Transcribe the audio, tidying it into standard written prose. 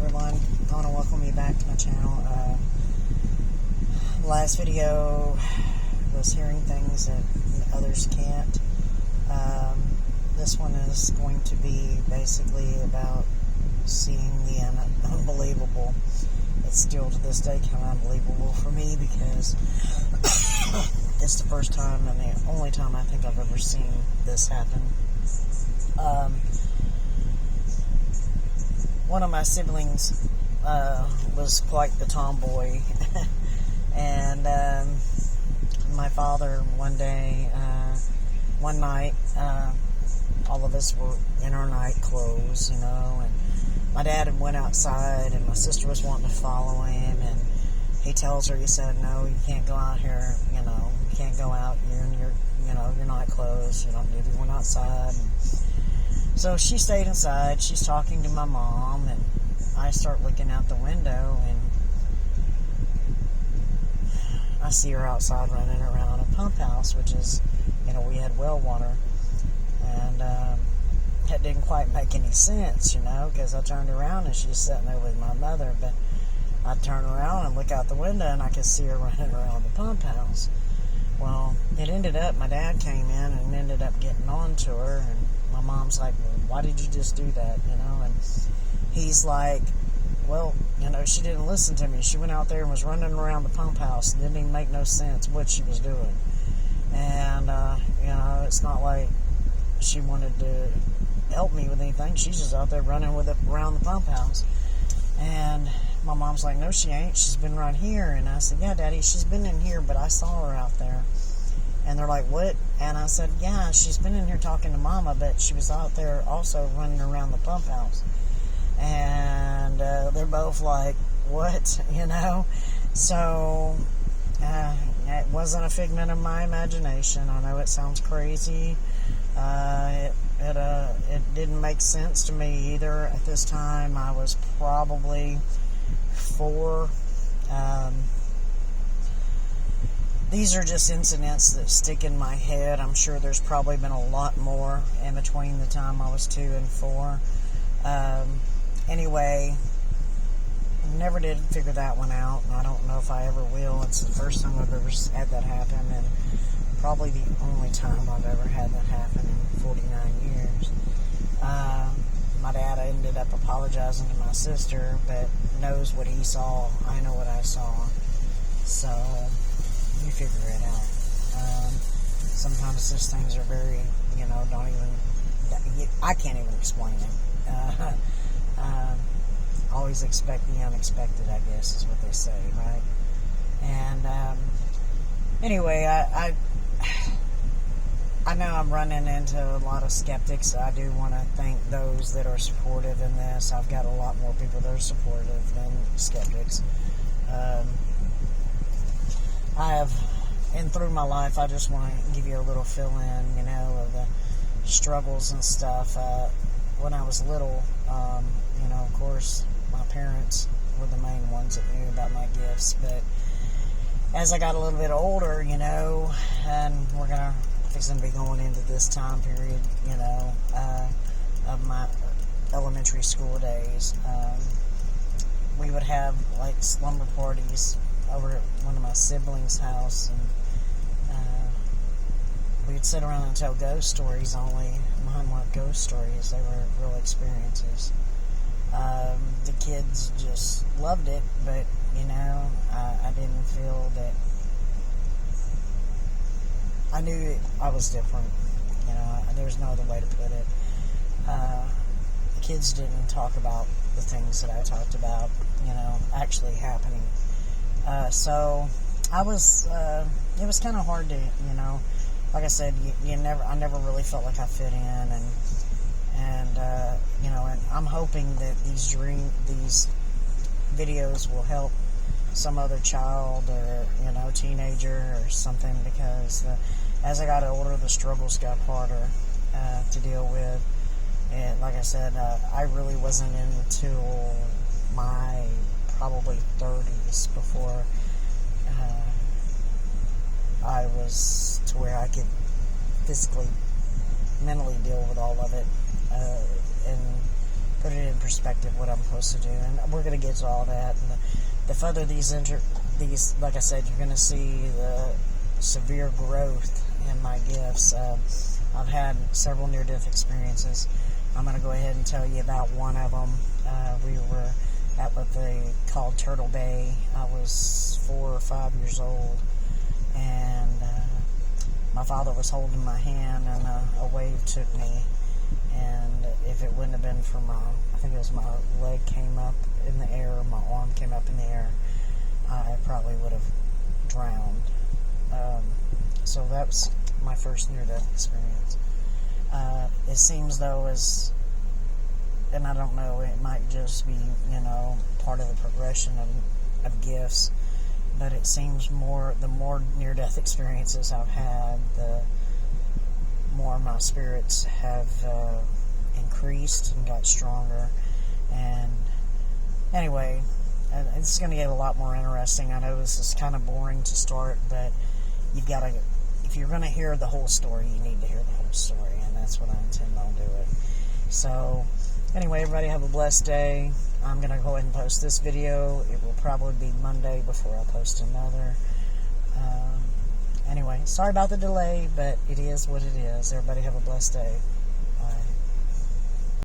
everyone. I want to welcome you back to my channel. Last video was hearing things that others can't. This one is going to be basically about seeing the unbelievable. It's still to this day kind of unbelievable for me because it's the first time and the only time I think I've ever seen this happen. One of my siblings was quite the tomboy, and my father one night, all of us were in our night clothes, and my dad had went outside, and my sister was wanting to follow him, and he tells her, he said, "No, you can't go out here, you can't go out, you're in your night clothes, you don't need to go outside." So she stayed inside. She's talking to my mom, and I start looking out the window, and I see her outside running around a pump house, which is, we had well water, and that didn't quite make any sense, because I turned around and she's sitting there with my mother, but I turn around and look out the window, and I could see her running around the pump house. Well, it ended up, my dad came in and ended up getting on to her, and my mom's like, "Well, why did you just do that?" And he's like, "Well, she didn't listen to me. She went out there and was running around the pump house. It didn't even make no sense what she was doing. And, it's not like she wanted to help me with anything. She's just out there running around the pump house." And my mom's like, "No, she ain't. She's been right here." And I said, "Yeah, Daddy, she's been in here, but I saw her out there." And they're like, "What?" And I said, "Yeah, she's been in here talking to Mama, but she was out there also running around the pump house." And they're both like, "What?" So it wasn't a figment of my imagination. I know it sounds crazy. It didn't make sense to me either. At this time, I was probably 4. These are just incidents that stick in my head. I'm sure there's probably been a lot more in between the time I was 2 and 4. Anyway, never did figure that one out, and I don't know if I ever will. It's the first time I've ever had that happen, and probably the only time I've ever had that happen in 49 years. My dad ended up apologizing to my sister, but knows what he saw. I know what I saw. So you figure it out. Sometimes these things are very, I can't even explain it. Always expect the unexpected, I guess, is what they say, right? And anyway, I know I'm running into a lot of skeptics. I do want to thank those that are supportive in this. I've got a lot more people that are supportive than skeptics. And through my life, I just want to give you a little fill-in, of the struggles and stuff. When I was little, of course, my parents were the main ones that knew about my gifts. But as I got a little bit older, and we're going to be going into this time period, of my elementary school days, we would have, slumber parties over at one of my siblings' house, and we'd sit around and tell ghost stories, only mine weren't ghost stories, they were real experiences. The kids just loved it, but, I didn't feel that, I knew I was different, there's no other way to put it. The kids didn't talk about the things that I talked about, actually happening. So I was, it was kind of hard to, like I said, I never really felt like I fit in, and I'm hoping that these videos will help some other child or, teenager or something, because as I got older, the struggles got harder to deal with. And like I said, I really wasn't until my probably 30s before I was to where I could physically, mentally deal with all of it. And put it in perspective what I'm supposed to do. And we're going to get to all that. And the further these, like I said, you're going to see the severe growth in my gifts. I've had several near-death experiences. I'm going to go ahead and tell you about one of them. We were at what they called Turtle Bay. I was 4 or 5 years old, and my father was holding my hand, and a wave took me. And if it wouldn't have been for I think it was my leg came up in the air, my arm came up in the air, I probably would have drowned. So that was my first near-death experience. It seems though and I don't know, it might just be, part of the progression of gifts, but it seems the more near-death experiences I've had, the more my spirits have increased and got stronger. And anyway, it's going to get a lot more interesting. I know this is kind of boring to start, but if you're going to hear the whole story, you need to hear the whole story, and that's what I intend on doing. So anyway, everybody have a blessed day. I'm going to go ahead and post this video. It will probably be Monday before I post another. Anyway, sorry about the delay, but it is what it is. Everybody have a blessed day.